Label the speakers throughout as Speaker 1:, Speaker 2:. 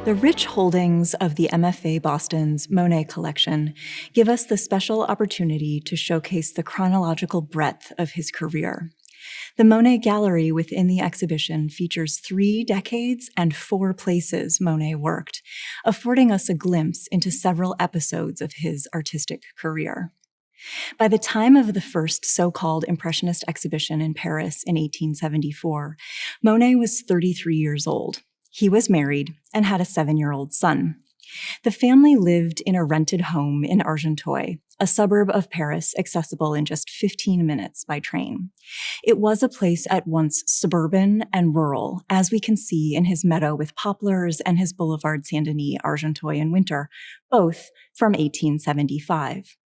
Speaker 1: The rich holdings of the MFA Boston's Monet collection give us the special opportunity to showcase the chronological breadth of his career. The Monet Gallery within the exhibition features 3 decades and 4 places Monet worked, affording us a glimpse into several episodes of his artistic career. By the time of the first so-called Impressionist exhibition in Paris in 1874, Monet was 33 years old. He was married and had a 7-year-old son. The family lived in a rented home in Argenteuil, a suburb of Paris accessible in just 15 minutes by train. It was a place at once suburban and rural, as we can see in his meadow with poplars and his boulevard Saint-Denis, Argenteuil in winter, both from 1875.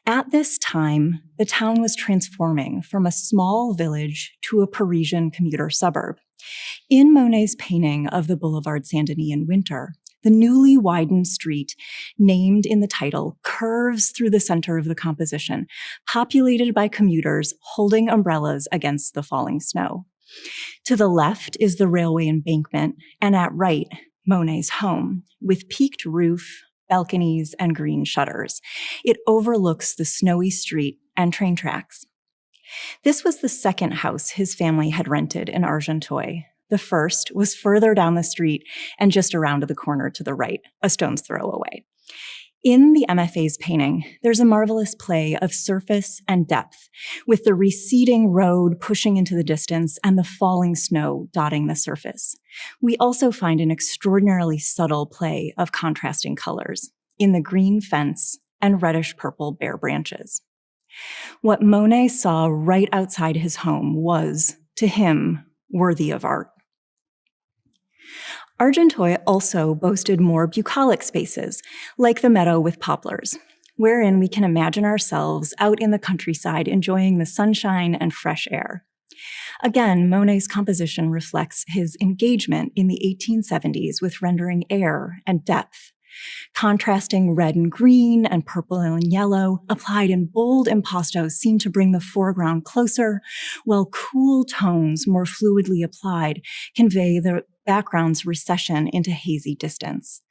Speaker 1: At this time, the town was transforming from a small village to a Parisian commuter suburb. In Monet's painting of the boulevard Saint-Denis in winter, the newly widened street, named in the title, curves through the center of the composition, populated by commuters holding umbrellas against the falling snow. To the left is the railway embankment, and at right, Monet's home, with peaked roof, balconies, and green shutters. It overlooks the snowy street and train tracks. This was the second house his family had rented in Argenteuil. The first was further down the street and just around the corner to the right, a stone's throw away. In the MFA's painting, there's a marvelous play of surface and depth, with the receding road pushing into the distance and the falling snow dotting the surface. We also find an extraordinarily subtle play of contrasting colors in the green fence and reddish-purple bare branches. What Monet saw right outside his home was, to him, worthy of art. Argenteuil also boasted more bucolic spaces, like the meadow with poplars, wherein we can imagine ourselves out in the countryside enjoying the sunshine and fresh air. Again, Monet's composition reflects his engagement in the 1870s with rendering air and depth. Contrasting red and green and purple and yellow, applied in bold impastos, seem to bring the foreground closer, while cool tones, more fluidly applied, convey the background's recession into hazy distance.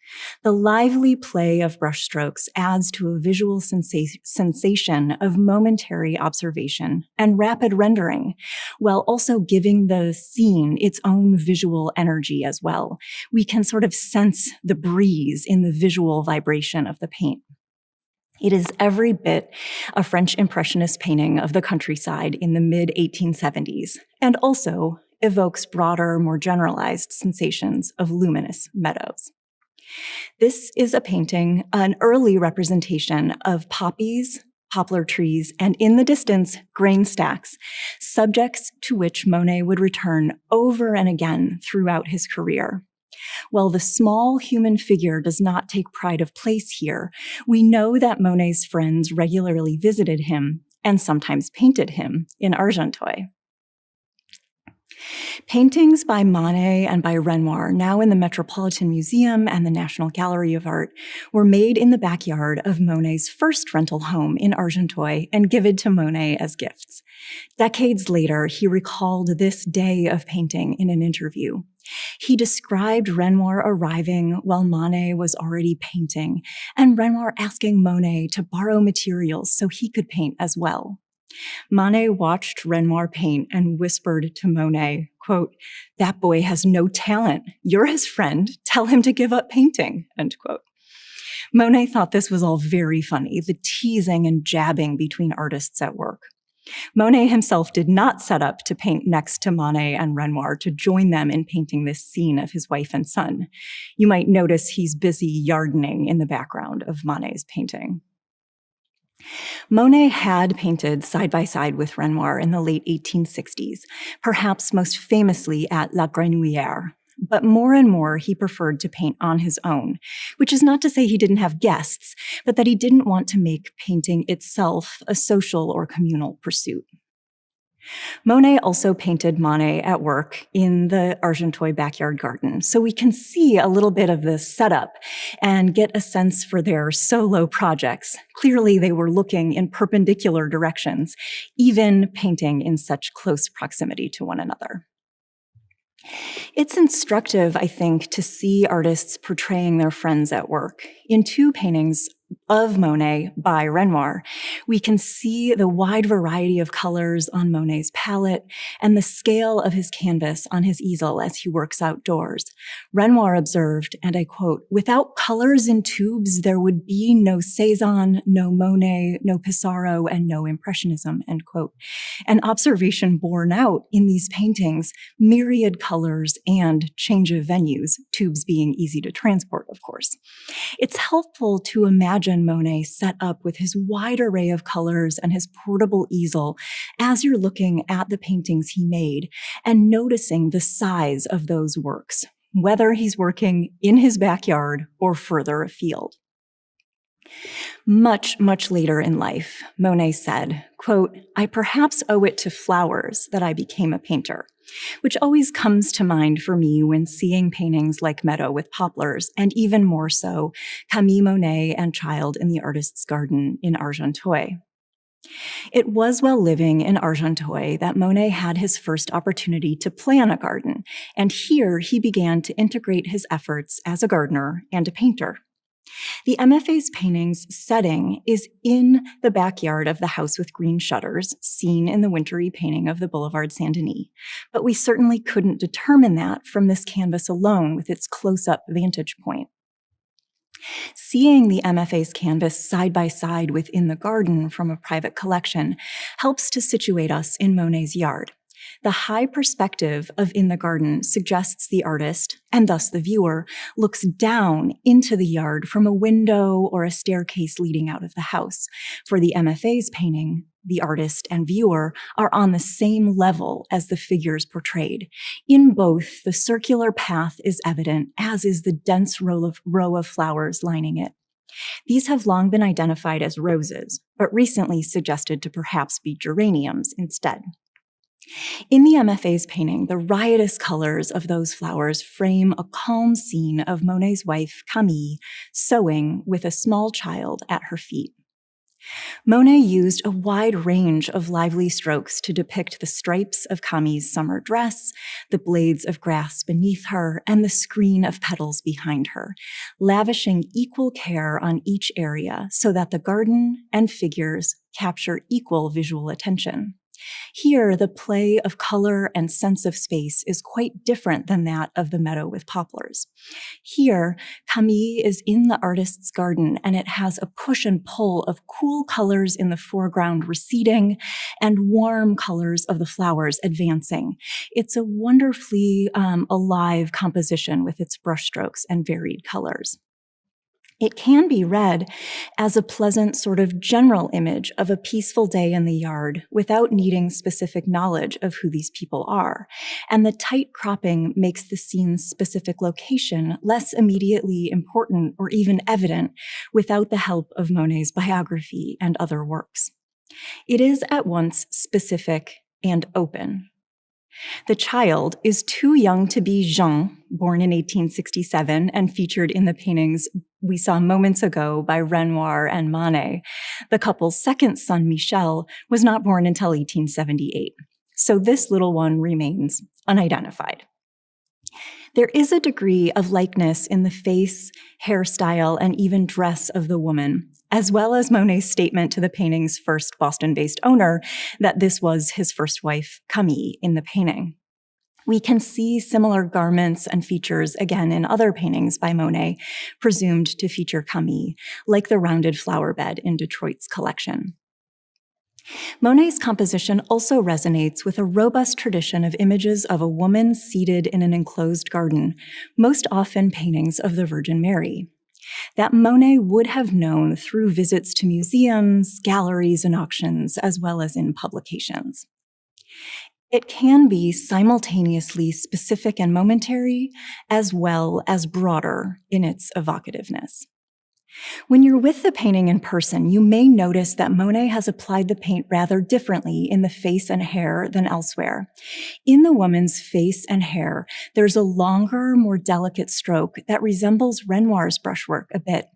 Speaker 1: The lively play of brushstrokes adds to a visual sensation of momentary observation and rapid rendering, while also giving the scene its own visual energy as well. We can sort of sense the breeze in the visual vibration of the paint. It is every bit a French Impressionist painting of the countryside in the mid-1870s, and also evokes broader, more generalized sensations of luminous meadows. This is a painting, an early representation of poppies, poplar trees, and in the distance, grain stacks, subjects to which Monet would return over and again throughout his career. While the small human figure does not take pride of place here, we know that Monet's friends regularly visited him and sometimes painted him in Argenteuil. Paintings by Monet and by Renoir, now in the Metropolitan Museum and the National Gallery of Art, were made in the backyard of Monet's first rental home in Argenteuil and given to Monet as gifts. Decades later, he recalled this day of painting in an interview. He described Renoir arriving while Monet was already painting, and Renoir asking Monet to borrow materials so he could paint as well. Monet watched Renoir paint and whispered to Monet, quote, "That boy has no talent. You're his friend. Tell him to give up painting," end quote. Monet thought this was all very funny, the teasing and jabbing between artists at work. Monet himself did not set up to paint next to Monet and Renoir to join them in painting this scene of his wife and son. You might notice he's busy yardening in the background of Monet's painting. Monet had painted side by side with Renoir in the late 1860s, perhaps most famously at La Grenouillère. But more and more, he preferred to paint on his own, which is not to say he didn't have guests, but that he didn't want to make painting itself a social or communal pursuit. Monet also painted Monet at work in the Argenteuil backyard garden, so we can see a little bit of the setup and get a sense for their solo projects. Clearly, they were looking in perpendicular directions, even painting in such close proximity to one another. It's instructive, I think, to see artists portraying their friends at work. In two paintings of Monet by Renoir, we can see the wide variety of colors on Monet's palette and the scale of his canvas on his easel as he works outdoors. Renoir observed, and I quote, "Without colors in tubes, there would be no Cézanne, no Monet, no Pissarro, and no Impressionism," end quote. An observation borne out in these paintings, myriad colors and change of venues, tubes being easy to transport, of course. It's helpful to imagine Monet set up with his wide array of colors and his portable easel as you're looking at the paintings he made and noticing the size of those works, whether he's working in his backyard or further afield. Much, much later in life, Monet said, quote, "I perhaps owe it to flowers that I became a painter," which always comes to mind for me when seeing paintings like Meadow with Poplars, and even more so, Camille Monet and Child in the Artist's Garden in Argenteuil. It was while living in Argenteuil that Monet had his first opportunity to plan a garden, and here he began to integrate his efforts as a gardener and a painter. The MFA's painting's setting is in the backyard of the house with green shutters, seen in the wintry painting of the Boulevard Saint-Denis. But we certainly couldn't determine that from this canvas alone with its close-up vantage point. Seeing the MFA's canvas side by side within the garden from a private collection helps to situate us in Monet's yard. The high perspective of In the Garden suggests the artist, and thus the viewer, looks down into the yard from a window or a staircase leading out of the house. For the MFA's painting, the artist and viewer are on the same level as the figures portrayed. In both, the circular path is evident, as is the dense row of flowers lining it. These have long been identified as roses, but recently suggested to perhaps be geraniums instead. In the MFA's painting, the riotous colors of those flowers frame a calm scene of Monet's wife, Camille, sewing with a small child at her feet. Monet used a wide range of lively strokes to depict the stripes of Camille's summer dress, the blades of grass beneath her, and the screen of petals behind her, lavishing equal care on each area so that the garden and figures capture equal visual attention. Here, the play of color and sense of space is quite different than that of the Meadow with Poplars. Here, Camille is in the artist's garden, and it has a push and pull of cool colors in the foreground receding and warm colors of the flowers advancing. It's a wonderfully alive composition with its brushstrokes and varied colors. It can be read as a pleasant sort of general image of a peaceful day in the yard without needing specific knowledge of who these people are. And the tight cropping makes the scene's specific location less immediately important or even evident without the help of Monet's biography and other works. It is at once specific and open. The child is too young to be Jean, born in 1867 and featured in the paintings we saw moments ago by Renoir and Monet. The couple's second son, Michel, was not born until 1878. So this little one remains unidentified. There is a degree of likeness in the face, hairstyle, and even dress of the woman, as well as Monet's statement to the painting's first Boston-based owner that this was his first wife, Camille, in the painting. We can see similar garments and features again in other paintings by Monet, presumed to feature Camille, like the rounded flower bed in Detroit's collection. Monet's composition also resonates with a robust tradition of images of a woman seated in an enclosed garden, most often paintings of the Virgin Mary, that Monet would have known through visits to museums, galleries, and auctions, as well as in publications. It can be simultaneously specific and momentary, as well as broader in its evocativeness. When you're with the painting in person, you may notice that Monet has applied the paint rather differently in the face and hair than elsewhere. In the woman's face and hair, there's a longer, more delicate stroke that resembles Renoir's brushwork a bit.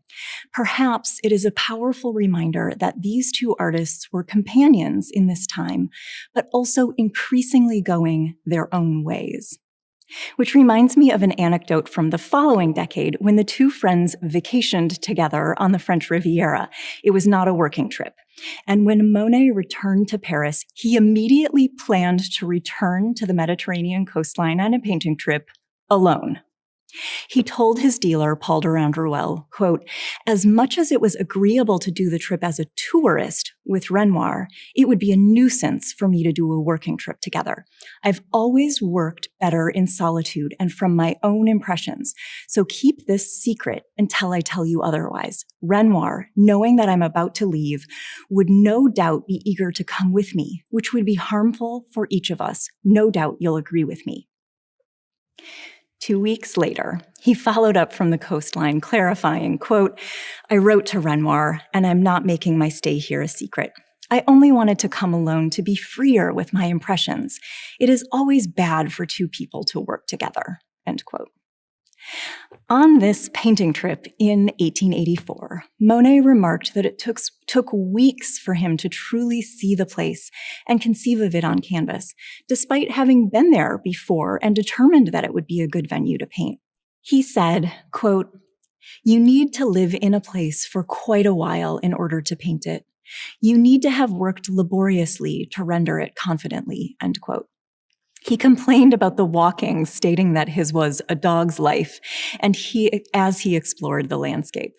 Speaker 1: Perhaps it is a powerful reminder that these two artists were companions in this time, but also increasingly going their own ways. Which reminds me of an anecdote from the following decade when the two friends vacationed together on the French Riviera. It was not a working trip. And when Monet returned to Paris, he immediately planned to return to the Mediterranean coastline on a painting trip alone. He told his dealer, Paul Durand-Ruel, quote, "As much as it was agreeable to do the trip as a tourist with Renoir, it would be a nuisance for me to do a working trip together. I've always worked better in solitude and from my own impressions, so keep this secret until I tell you otherwise. Renoir, knowing that I'm about to leave, would no doubt be eager to come with me, which would be harmful for each of us. No doubt you'll agree with me." 2 weeks later, he followed up from the coastline, clarifying, quote, "I wrote to Renoir, and I'm not making my stay here a secret. I only wanted to come alone to be freer with my impressions. It is always bad for two people to work together," end quote. On this painting trip in 1884, Monet remarked that it took weeks for him to truly see the place and conceive of it on canvas, despite having been there before and determined that it would be a good venue to paint. He said, quote, "You need to live in a place for quite a while in order to paint it. You need to have worked laboriously to render it confidently," end quote. He complained about the walking, stating that his was a dog's life, and as he explored the landscape.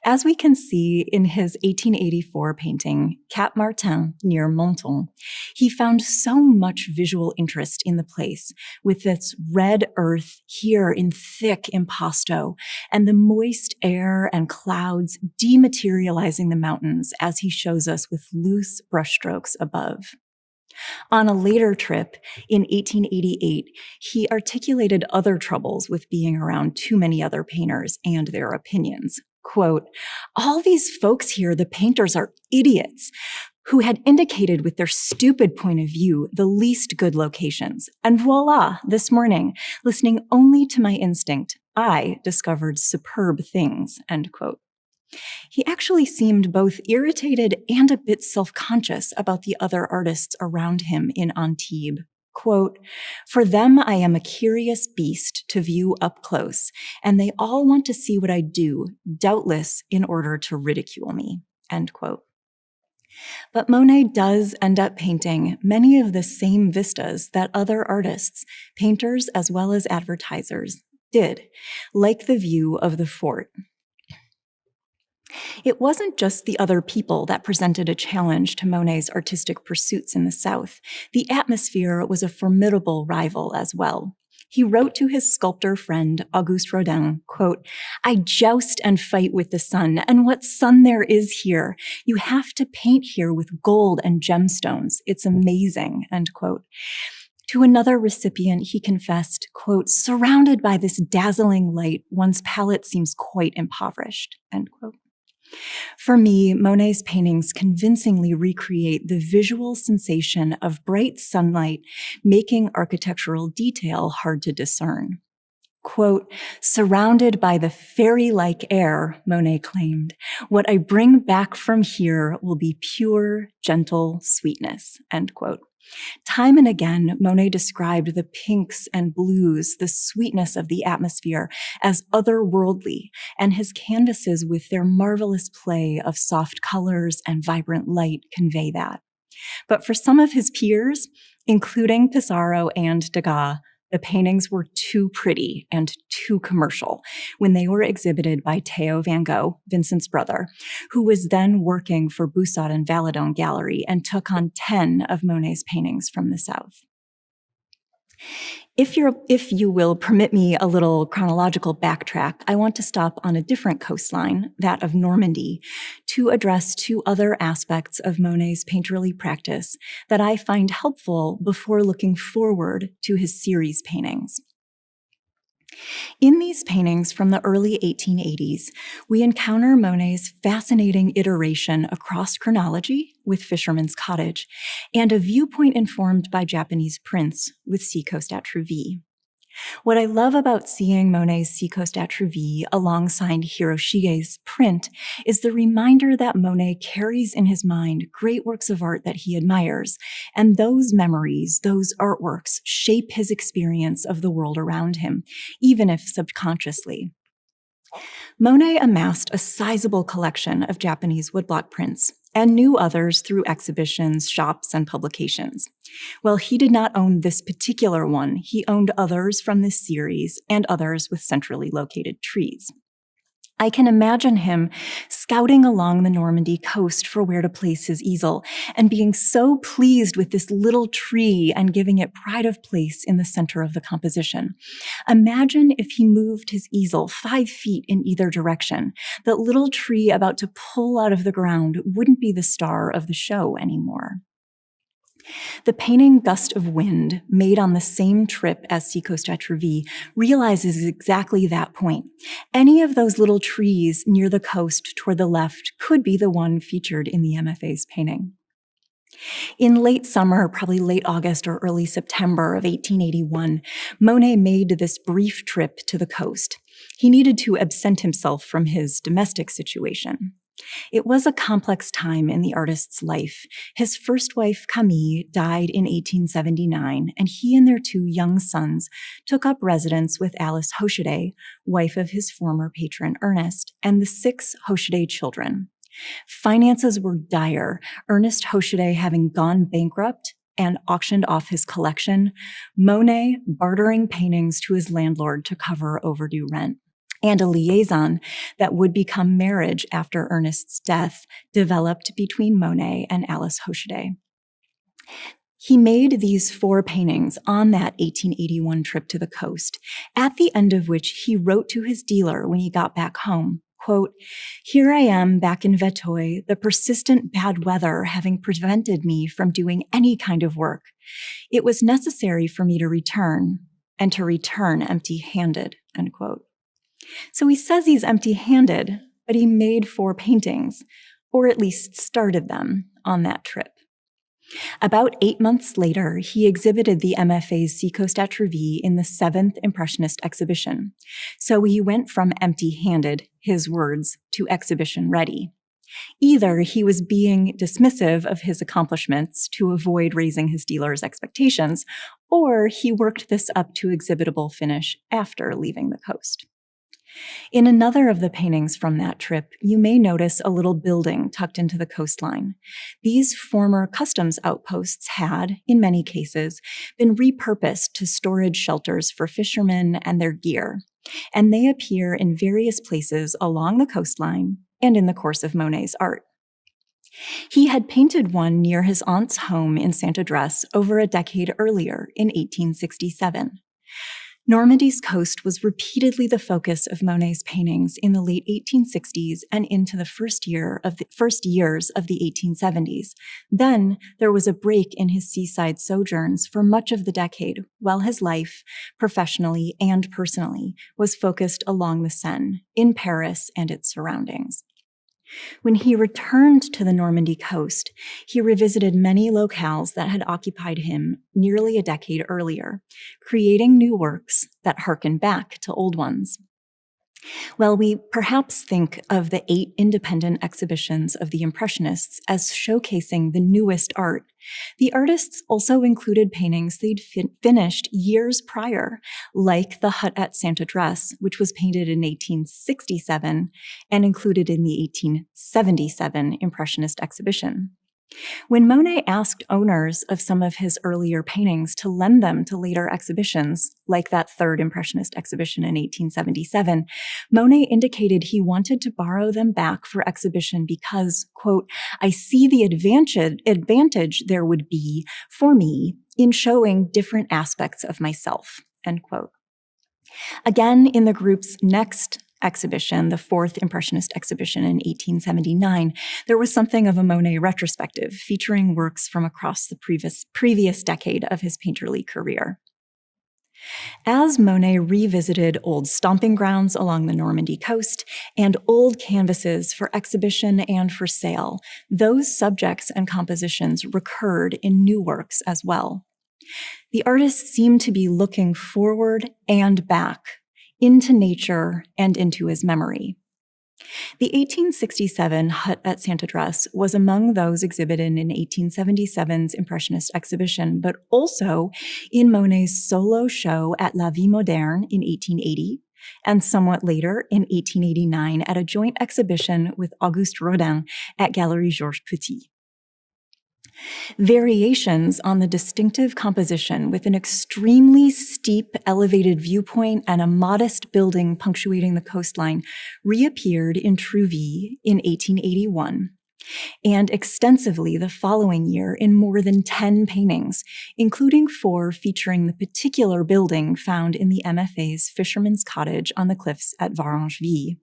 Speaker 1: As we can see in his 1884 painting, Cap Martin, near Menton, he found so much visual interest in the place, with its red earth here in thick impasto, and the moist air and clouds dematerializing the mountains as he shows us with loose brushstrokes above. On a later trip, in 1888, he articulated other troubles with being around too many other painters and their opinions. Quote, "All these folks here, the painters, are idiots who had indicated with their stupid point of view the least good locations. And voila, this morning, listening only to my instinct, I discovered superb things," end quote. He actually seemed both irritated and a bit self-conscious about the other artists around him in Antibes. Quote, "For them, I am a curious beast to view up close, and they all want to see what I do, doubtless in order to ridicule me," end quote. But Monet does end up painting many of the same vistas that other artists, painters as well as advertisers, did, like the view of the fort. It wasn't just the other people that presented a challenge to Monet's artistic pursuits in the South. The atmosphere was a formidable rival as well. He wrote to his sculptor friend, Auguste Rodin, quote, "I joust and fight with the sun, and what sun there is here. You have to paint here with gold and gemstones. It's amazing," end quote. To another recipient, he confessed, quote, "Surrounded by this dazzling light, one's palette seems quite impoverished," end quote. For me, Monet's paintings convincingly recreate the visual sensation of bright sunlight, making architectural detail hard to discern. Quote, "Surrounded by the fairy-like air," Monet claimed, "what I bring back from here will be pure, gentle sweetness," end quote. Time and again, Monet described the pinks and blues, the sweetness of the atmosphere, as otherworldly, and his canvases with their marvelous play of soft colors and vibrant light convey that. But for some of his peers, including Pissarro and Degas, the paintings were too pretty and too commercial when they were exhibited by Theo van Gogh, Vincent's brother, who was then working for Boussat and Valadon Gallery and took on 10 of Monet's paintings from the South. If you will permit me a little chronological backtrack, I want to stop on a different coastline, that of Normandy, to address two other aspects of Monet's painterly practice that I find helpful before looking forward to his series paintings. In these paintings from the early 1880s, we encounter Monet's fascinating iteration across chronology with Fisherman's Cottage and a viewpoint informed by Japanese prints with Seacoast at Trouville. What I love about seeing Monet's Seacoast at Trevi alongside Hiroshige's print is the reminder that Monet carries in his mind great works of art that he admires, and those memories, those artworks, shape his experience of the world around him, even if subconsciously. Monet amassed a sizable collection of Japanese woodblock prints and knew others through exhibitions, shops, and publications. While he did not own this particular one, he owned others from this series and others with centrally located trees. I can imagine him scouting along the Normandy coast for where to place his easel and being so pleased with this little tree and giving it pride of place in the center of the composition. Imagine if he moved his easel 5 feet in either direction. That little tree about to pull out of the ground wouldn't be the star of the show anymore. The painting Gust of Wind, made on the same trip as Seacoast at Trevi, realizes exactly that point. Any of those little trees near the coast toward the left could be the one featured in the MFA's painting. In late summer, probably late August or early September of 1881, Monet made this brief trip to the coast. He needed to absent himself from his domestic situation. It was a complex time in the artist's life. His first wife, Camille, died in 1879, and he and their 2 young sons took up residence with Alice Hoshide, wife of his former patron Ernest, and the 6 Hoshide children. Finances were dire, Ernest Hoshide having gone bankrupt and auctioned off his collection, Monet bartering paintings to his landlord to cover overdue rent. And a liaison that would become marriage after Ernest's death developed between Monet and Alice Hoshide. He made these 4 paintings on that 1881 trip to the coast, at the end of which he wrote to his dealer when he got back home, quote, "Here I am back in Vetoy, the persistent bad weather having prevented me from doing any kind of work. It was necessary for me to return, and to return empty-handed," end quote. So he says he's empty-handed, but he made 4 paintings, or at least started them, on that trip. About 8 months later, he exhibited the MFA's Seacoast at Trevi in the 7th Impressionist exhibition. So he went from empty-handed, his words, to exhibition ready. Either he was being dismissive of his accomplishments to avoid raising his dealer's expectations, or he worked this up to exhibitable finish after leaving the coast. In another of the paintings from that trip, you may notice a little building tucked into the coastline. These former customs outposts had, in many cases, been repurposed to storage shelters for fishermen and their gear, and they appear in various places along the coastline and in the course of Monet's art. He had painted one near his aunt's home in Saint-Adresse over a decade earlier, in 1867. Normandy's coast was repeatedly the focus of Monet's paintings in the late 1860s and into the first years of the 1870s. Then there was a break in his seaside sojourns for much of the decade, while his life, professionally and personally, was focused along the Seine, in Paris and its surroundings. When he returned to the Normandy coast, he revisited many locales that had occupied him nearly a decade earlier, creating new works that harken back to old ones. While we perhaps think of the 8 independent exhibitions of the Impressionists as showcasing the newest art, the artists also included paintings they'd finished years prior, like the Hut at Saint-Adresse, which was painted in 1867 and included in the 1877 Impressionist exhibition. When Monet asked owners of some of his earlier paintings to lend them to later exhibitions, like that 3rd Impressionist exhibition in 1877, Monet indicated he wanted to borrow them back for exhibition because, quote, "I see the advantage there would be for me in showing different aspects of myself," end quote. Again, in the group's next exhibition, the 4th Impressionist exhibition in 1879, there was something of a Monet retrospective featuring works from across the previous decade of his painterly career. As Monet revisited old stomping grounds along the Normandy coast and old canvases for exhibition and for sale, those subjects and compositions recurred in new works as well. The artist seemed to be looking forward and back, into nature and into his memory. The 1867 hut at Saint-Adresse was among those exhibited in 1877's Impressionist exhibition, but also in Monet's solo show at La Vie Moderne in 1880, and somewhat later in 1889 at a joint exhibition with Auguste Rodin at Galerie Georges Petit. Variations on the distinctive composition with an extremely steep elevated viewpoint and a modest building punctuating the coastline reappeared in Trouville in 1881, and extensively the following year in more than 10 paintings, including 4 featuring the particular building found in the MFA's Fisherman's Cottage on the cliffs at Varengeville,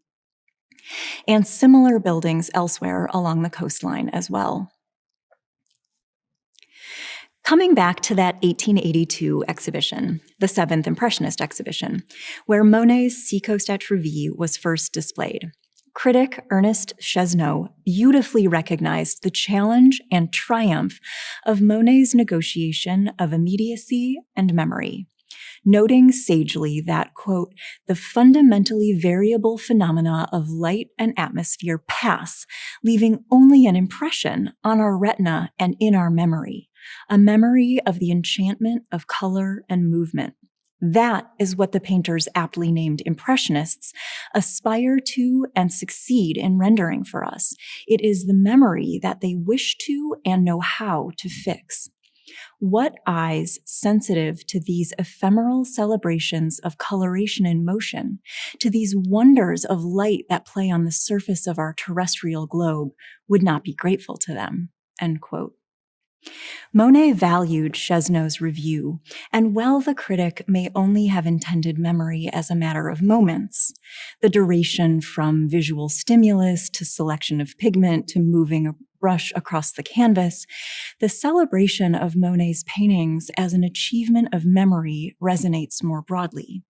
Speaker 1: and similar buildings elsewhere along the coastline as well. Coming back to that 1882 exhibition, the 7th Impressionist exhibition, where Monet's Seacoast at Trouville was first displayed, critic Ernest Chesneau beautifully recognized the challenge and triumph of Monet's negotiation of immediacy and memory, noting sagely that, quote, the fundamentally variable phenomena of light and atmosphere pass, leaving only an impression on our retina and in our memory, a memory of the enchantment of color and movement. That is what the painters aptly named Impressionists aspire to and succeed in rendering for us. It is the memory that they wish to and know how to fix. What eyes sensitive to these ephemeral celebrations of coloration and motion, to these wonders of light that play on the surface of our terrestrial globe, would not be grateful to them, end quote. Monet valued Chesneau's review, and while the critic may only have intended memory as a matter of moments, the duration from visual stimulus to selection of pigment to moving a brush across the canvas, the celebration of Monet's paintings as an achievement of memory resonates more broadly.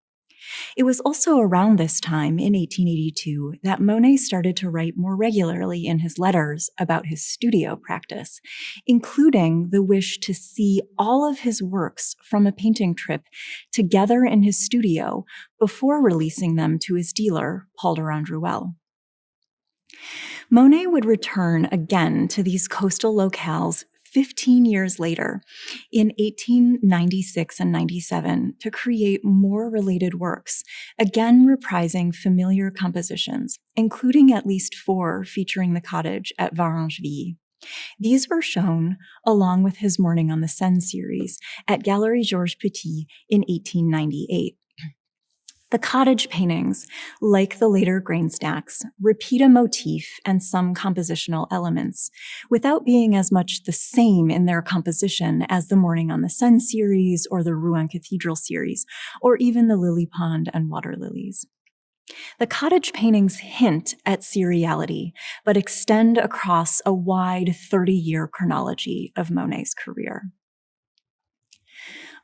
Speaker 1: It was also around this time, in 1882, that Monet started to write more regularly in his letters about his studio practice, including the wish to see all of his works from a painting trip together in his studio before releasing them to his dealer, Paul Durand Ruel. Monet would return again to these coastal locales 15 years later, in 1896 and 97, to create more related works, again reprising familiar compositions, including at least 4 featuring the cottage at Varengeville. These were shown, along with his Morning on the Seine series, at Galerie Georges Petit in 1898. The cottage paintings, like the later grain stacks, repeat a motif and some compositional elements, without being as much the same in their composition as the Morning on the Seine series or the Rouen Cathedral series, or even the Lily Pond and Water Lilies. The cottage paintings hint at seriality, but extend across a wide 30-year chronology of Monet's career.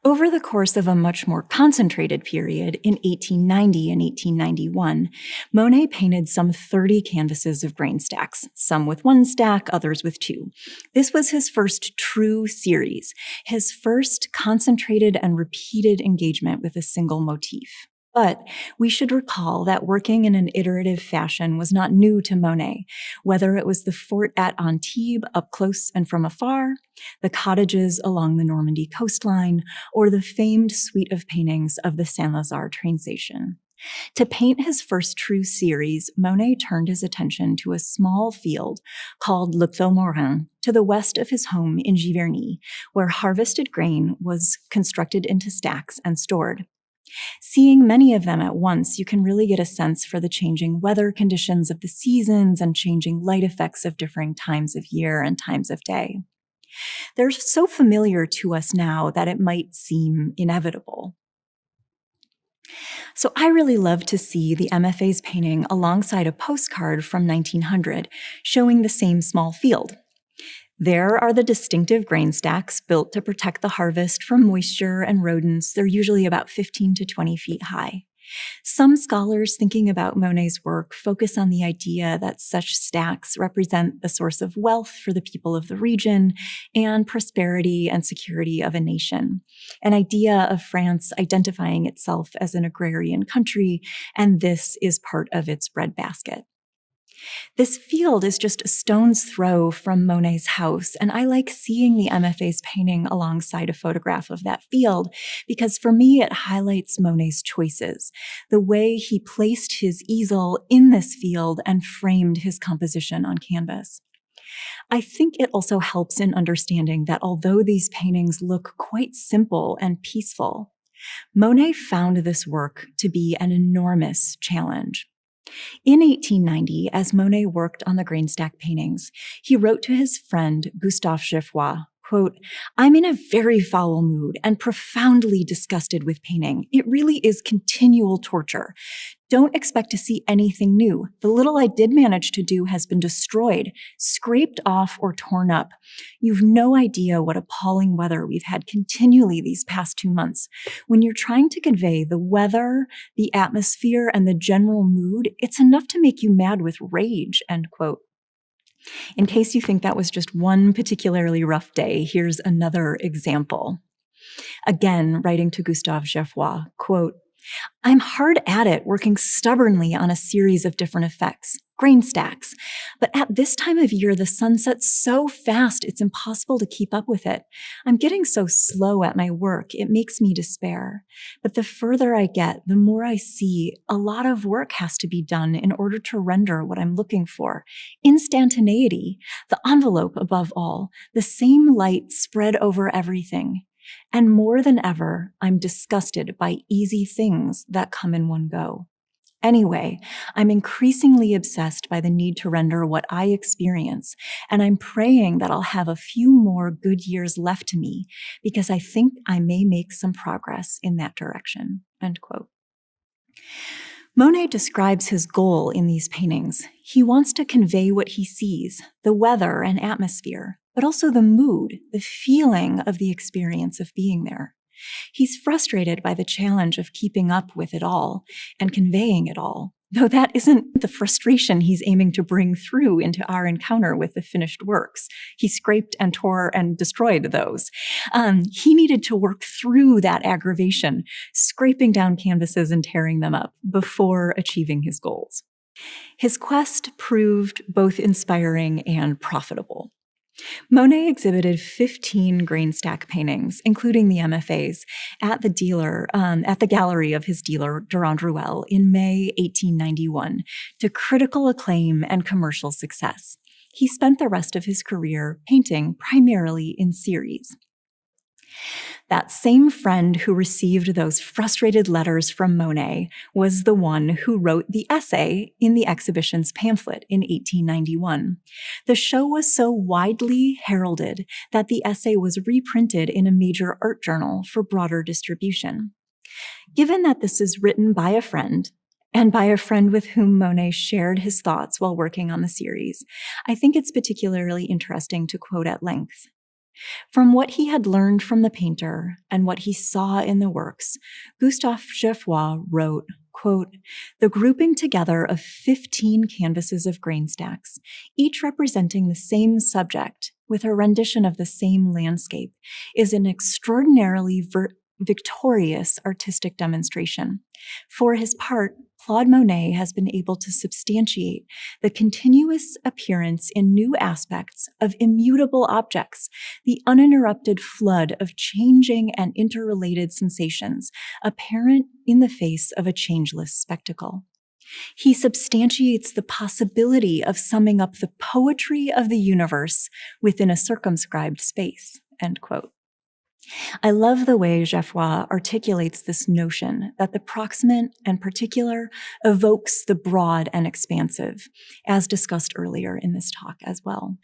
Speaker 1: Over the course of a much more concentrated period in 1890 and 1891, Monet painted some 30 canvases of grain stacks, some with 1 stack, others with 2. This was his first true series, his first concentrated and repeated engagement with a single motif. But we should recall that working in an iterative fashion was not new to Monet, whether it was the fort at Antibes up close and from afar, the cottages along the Normandy coastline, or the famed suite of paintings of the Saint-Lazare train station. To paint his first true series, Monet turned his attention to a small field called Le Clos Morin to the west of his home in Giverny, where harvested grain was constructed into stacks and stored. Seeing many of them at once, you can really get a sense for the changing weather conditions of the seasons and changing light effects of differing times of year and times of day. They're so familiar to us now that it might seem inevitable. So I really love to see the MFA's painting alongside a postcard from 1900 showing the same small field. There are the distinctive grain stacks built to protect the harvest from moisture and rodents. They're usually about 15 to 20 feet high. Some scholars thinking about Monet's work focus on the idea that such stacks represent the source of wealth for the people of the region and prosperity and security of a nation, an idea of France identifying itself as an agrarian country, and this is part of its breadbasket. This field is just a stone's throw from Monet's house, and I like seeing the MFA's painting alongside a photograph of that field because for me it highlights Monet's choices, the way he placed his easel in this field and framed his composition on canvas. I think it also helps in understanding that although these paintings look quite simple and peaceful, Monet found this work to be an enormous challenge. In 1890, as Monet worked on the Greenstack paintings, he wrote to his friend Gustave Geoffroy, quote, "I'm in a very foul mood and profoundly disgusted with painting. It really is continual torture. Don't expect to see anything new. The little I did manage to do has been destroyed, scraped off, or torn up. You've no idea what appalling weather we've had continually these past 2 months. When you're trying to convey the weather, the atmosphere, and the general mood, it's enough to make you mad with rage," end quote. In case you think that was just one particularly rough day, here's another example. Again, writing to Gustave Geoffroy, quote, "I'm hard at it, working stubbornly on a series of different effects, grain stacks. But at this time of year, the sun sets so fast, it's impossible to keep up with it. I'm getting so slow at my work, it makes me despair. But the further I get, the more I see a lot of work has to be done in order to render what I'm looking for. Instantaneity, the envelope above all, the same light spread over everything. And more than ever, I'm disgusted by easy things that come in one go. Anyway, I'm increasingly obsessed by the need to render what I experience, and I'm praying that I'll have a few more good years left to me because I think I may make some progress in that direction," end quote. Monet describes his goal in these paintings. He wants to convey what he sees, the weather and atmosphere, but also the mood, the feeling of the experience of being there. He's frustrated by the challenge of keeping up with it all and conveying it all, though that isn't the frustration he's aiming to bring through into our encounter with the finished works. He scraped and tore and destroyed those. He needed to work through that aggravation, scraping down canvases and tearing them up before achieving his goals. His quest proved both inspiring and profitable. Monet exhibited 15 Greenstack paintings, including the MFAs, at the gallery of his dealer, Durand Ruel, in May 1891, to critical acclaim and commercial success. He spent the rest of his career painting primarily in series. That same friend who received those frustrated letters from Monet was the one who wrote the essay in the exhibition's pamphlet in 1891. The show was so widely heralded that the essay was reprinted in a major art journal for broader distribution. Given that this is written by a friend, and by a friend with whom Monet shared his thoughts while working on the series, I think it's particularly interesting to quote at length. From what he had learned from the painter and what he saw in the works, Gustave Geoffroy wrote, quote, "The grouping together of 15 canvases of Greenstacks, each representing the same subject with a rendition of the same landscape, is an extraordinarily victorious artistic demonstration. For his part, Claude Monet has been able to substantiate the continuous appearance in new aspects of immutable objects, the uninterrupted flood of changing and interrelated sensations apparent in the face of a changeless spectacle. He substantiates the possibility of summing up the poetry of the universe within a circumscribed space," end quote. I love the way Geoffroy articulates this notion that the proximate and particular evokes the broad and expansive, as discussed earlier in this talk as well.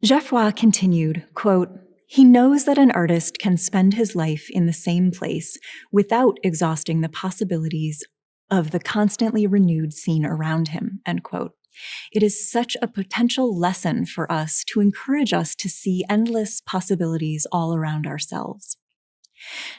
Speaker 1: Geoffroy continued, quote, "He knows that an artist can spend his life in the same place without exhausting the possibilities of the constantly renewed scene around him," end quote. It is such a potential lesson for us to encourage us to see endless possibilities all around ourselves.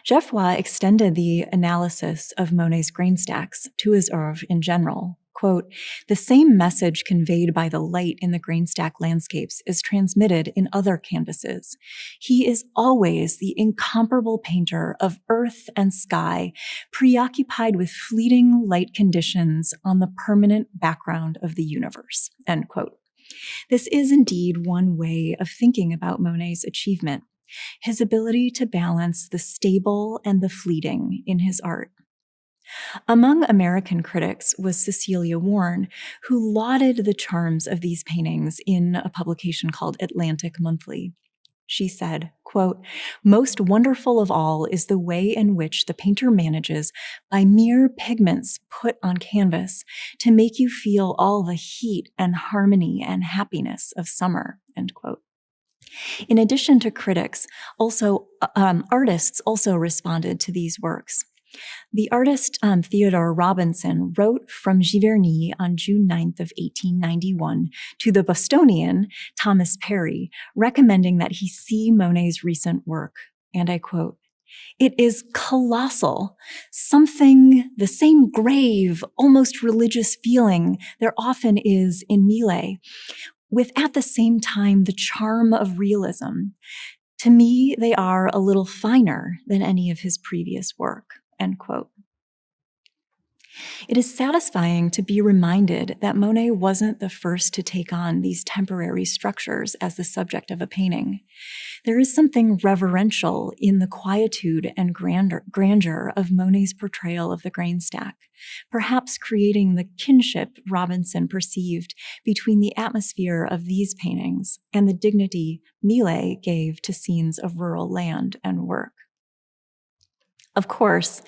Speaker 1: Geoffroy extended the analysis of Monet's grain stacks to his oeuvre in general. Quote, "The same message conveyed by the light in the grain stack landscapes is transmitted in other canvases. He is always the incomparable painter of earth and sky, preoccupied with fleeting light conditions on the permanent background of the universe." End quote. This is indeed one way of thinking about Monet's achievement, his ability to balance the stable and the fleeting in his art. Among American critics was Cecilia Warne, who lauded the charms of these paintings in a publication called Atlantic Monthly. She said, quote, "Most wonderful of all is the way in which the painter manages, by mere pigments put on canvas, to make you feel all the heat and harmony and happiness of summer," end quote. In addition to critics, artists also responded to these works. The artist Theodore Robinson wrote from Giverny on June 9th of 1891 to the Bostonian Thomas Perry, recommending that he see Monet's recent work. And I quote, "It is colossal, something, the same grave, almost religious feeling there often is in Millet, with at the same time the charm of realism. To me, they are a little finer than any of his previous work." End quote. It is satisfying to be reminded that Monet wasn't the first to take on these temporary structures as the subject of a painting. There is something reverential in the quietude and grandeur of Monet's portrayal of the grain stack, perhaps creating the kinship Robinson perceived between the atmosphere of these paintings and the dignity Millet gave to scenes of rural land and work. Of course,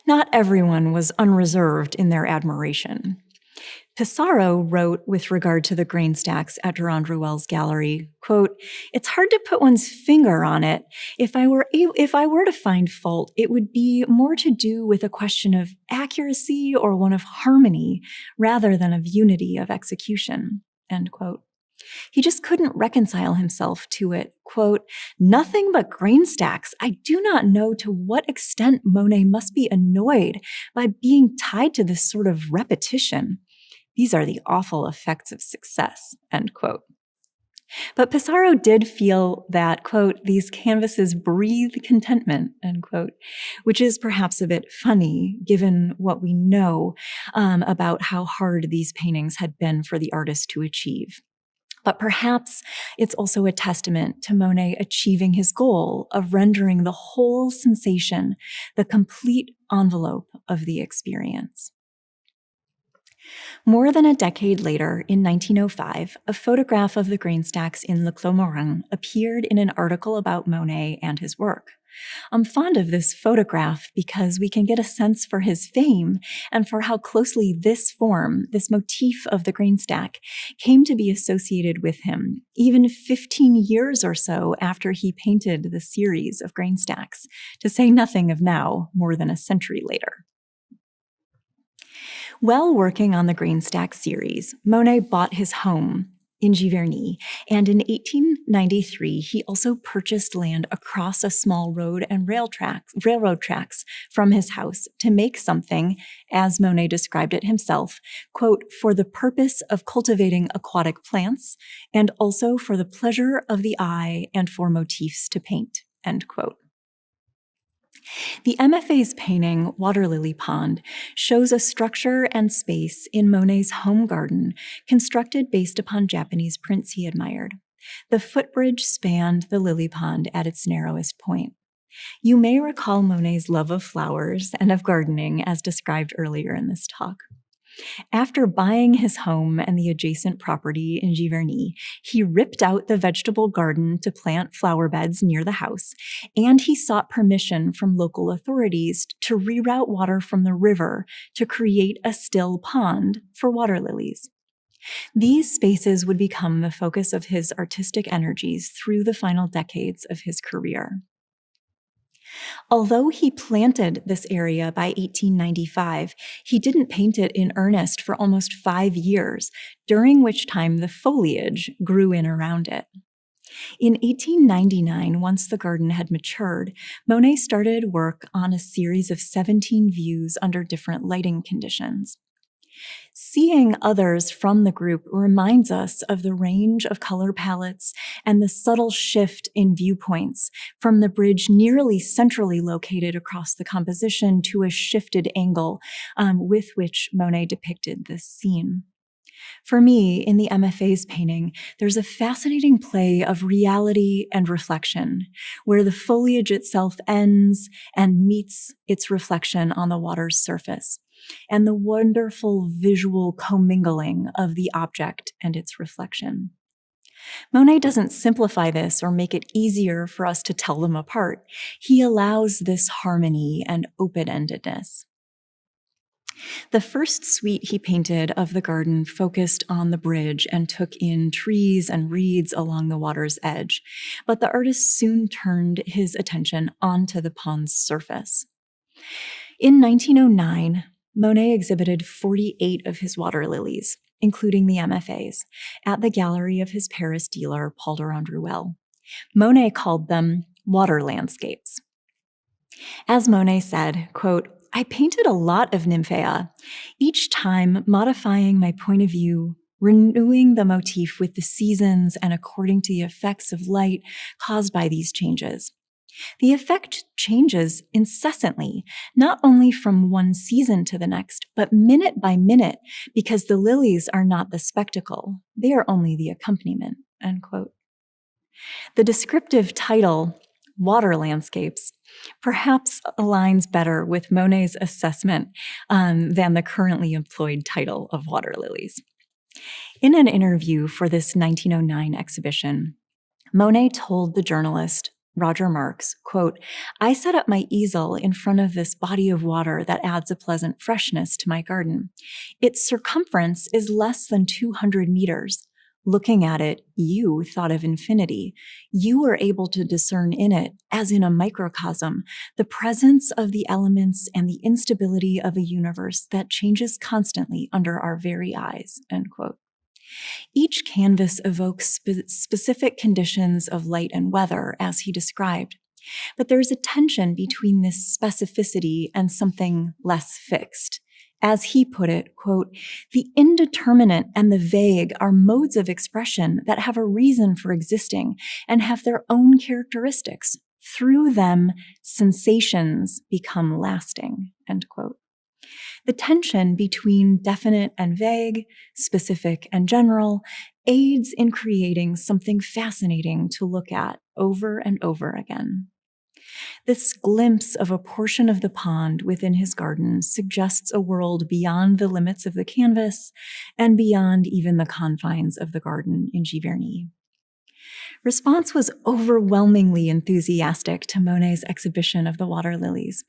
Speaker 1: not everyone was unreserved in their admiration. Pissarro wrote with regard to the grain stacks at Durand Ruel's gallery, quote, "It's hard to put one's finger on it. If I were to find fault, it would be more to do with a question of accuracy or one of harmony rather than of unity of execution," end quote. He just couldn't reconcile himself to it. Quote, "Nothing but grain stacks. I do not know to what extent Monet must be annoyed by being tied to this sort of repetition. These are the awful effects of success," end quote. But Pissarro did feel that, quote, "these canvases breathe contentment," end quote, which is perhaps a bit funny given what we know about how hard these paintings had been for the artist to achieve. But perhaps it's also a testament to Monet achieving his goal of rendering the whole sensation the complete envelope of the experience. More than a decade later, in 1905, a photograph of the grain stacks in Le Clos Morin appeared in an article about Monet and his work. I'm fond of this photograph because we can get a sense for his fame and for how closely this form, this motif of the grain stack, came to be associated with him, even 15 years or so after he painted the series of grain stacks, to say nothing of now, more than a century later. While working on the grain stack series, Monet bought his home in Giverny, and in 1893, he also purchased land across a small road and railroad tracks from his house to make something, as Monet described it himself, quote, "for the purpose of cultivating aquatic plants, and also for the pleasure of the eye and for motifs to paint," end quote. The MFA's painting, Water Lily Pond, shows a structure and space in Monet's home garden constructed based upon Japanese prints he admired. The footbridge spanned the lily pond at its narrowest point. You may recall Monet's love of flowers and of gardening as described earlier in this talk. After buying his home and the adjacent property in Giverny, he ripped out the vegetable garden to plant flower beds near the house, and he sought permission from local authorities to reroute water from the river to create a still pond for water lilies. These spaces would become the focus of his artistic energies through the final decades of his career. Although he planted this area by 1895, he didn't paint it in earnest for almost 5 years, during which time the foliage grew in around it. In 1899, once the garden had matured, Monet started work on a series of 17 views under different lighting conditions. Seeing others from the group reminds us of the range of color palettes and the subtle shift in viewpoints from the bridge nearly centrally located across the composition to a shifted angle with which Monet depicted this scene. For me, in the MFA's painting, there's a fascinating play of reality and reflection, where the foliage itself ends and meets its reflection on the water's surface, and the wonderful visual commingling of the object and its reflection. Monet doesn't simplify this or make it easier for us to tell them apart. He allows this harmony and open-endedness. The first suite he painted of the garden focused on the bridge and took in trees and reeds along the water's edge, but the artist soon turned his attention onto the pond's surface. In 1909, Monet exhibited 48 of his water lilies, including the MFAs, at the gallery of his Paris dealer, Paul Durand-Ruel. Monet called them water landscapes. As Monet said, quote, "I painted a lot of nymphea, each time modifying my point of view, renewing the motif with the seasons and according to the effects of light caused by these changes. The effect changes incessantly, not only from one season to the next, but minute by minute, because the lilies are not the spectacle, they are only the accompaniment," end quote. The descriptive title, Water Landscapes, perhaps aligns better with Monet's assessment than the currently employed title of Water Lilies. In an interview for this 1909 exhibition, Monet told the journalist, Roger Marks, quote, "I set up my easel in front of this body of water that adds a pleasant freshness to my garden. Its circumference is less than 200 meters. Looking at it, you thought of infinity. You were able to discern in it, as in a microcosm, the presence of the elements and the instability of a universe that changes constantly under our very eyes," end quote. Each canvas evokes specific conditions of light and weather, as he described. But there's a tension between this specificity and something less fixed. As he put it, quote, "The indeterminate and the vague are modes of expression that have a reason for existing and have their own characteristics. Through them, sensations become lasting," end quote. The tension between definite and vague, specific and general, aids in creating something fascinating to look at over and over again. This glimpse of a portion of the pond within his garden suggests a world beyond the limits of the canvas and beyond even the confines of the garden in Giverny. Response was overwhelmingly enthusiastic to Monet's exhibition of the water lilies.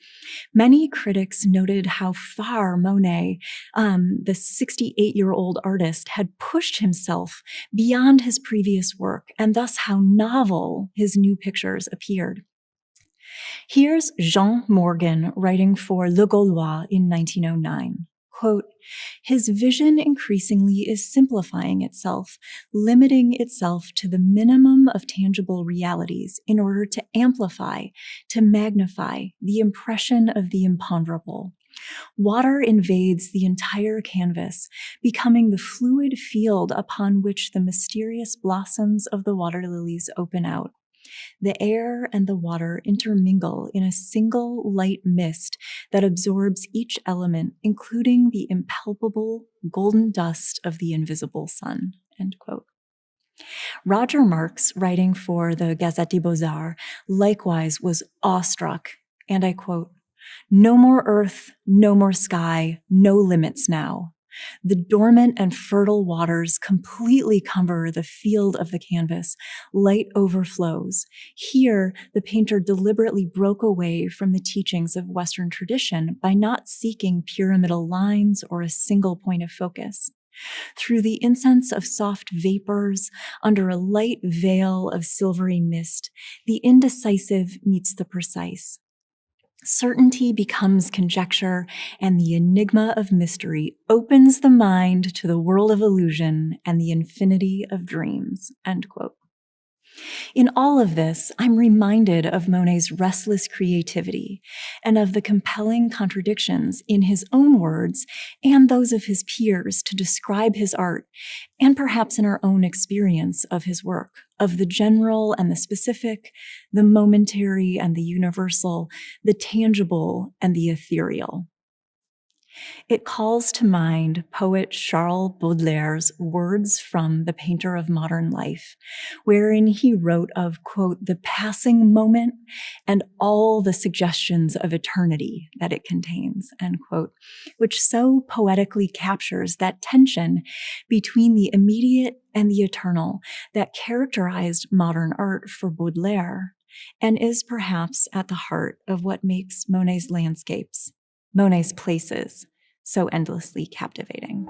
Speaker 1: Many critics noted how far Monet, the 68-year-old artist, had pushed himself beyond his previous work, and thus how novel his new pictures appeared. Here's Jean Morgan writing for Le Gaulois in 1909. Quote, "His vision increasingly is simplifying itself, limiting itself to the minimum of tangible realities in order to amplify, to magnify the impression of the imponderable. Water invades the entire canvas, becoming the fluid field upon which the mysterious blossoms of the water lilies open out. The air and the water intermingle in a single light mist that absorbs each element, including the impalpable golden dust of the invisible sun," end quote. Roger Marks, writing for the Gazette des Beaux-Arts, likewise was awestruck, and I quote, "No more earth, no more sky, no limits now. The dormant and fertile waters completely cover the field of the canvas. Light overflows. Here, the painter deliberately broke away from the teachings of Western tradition by not seeking pyramidal lines or a single point of focus. Through the incense of soft vapors, under a light veil of silvery mist, the indecisive meets the precise. Certainty becomes conjecture, and the enigma of mystery opens the mind to the world of illusion and the infinity of dreams," end quote. In all of this, I'm reminded of Monet's restless creativity and of the compelling contradictions in his own words and those of his peers to describe his art, and perhaps in our own experience of his work, of the general and the specific, the momentary and the universal, the tangible and the ethereal. It calls to mind poet Charles Baudelaire's words from The Painter of Modern Life, wherein he wrote of, quote, the passing moment and all the suggestions of eternity that it contains, end quote, which so poetically captures that tension between the immediate and the eternal that characterized modern art for Baudelaire and is perhaps at the heart of what makes Monet's landscapes, Monet's places, so endlessly captivating.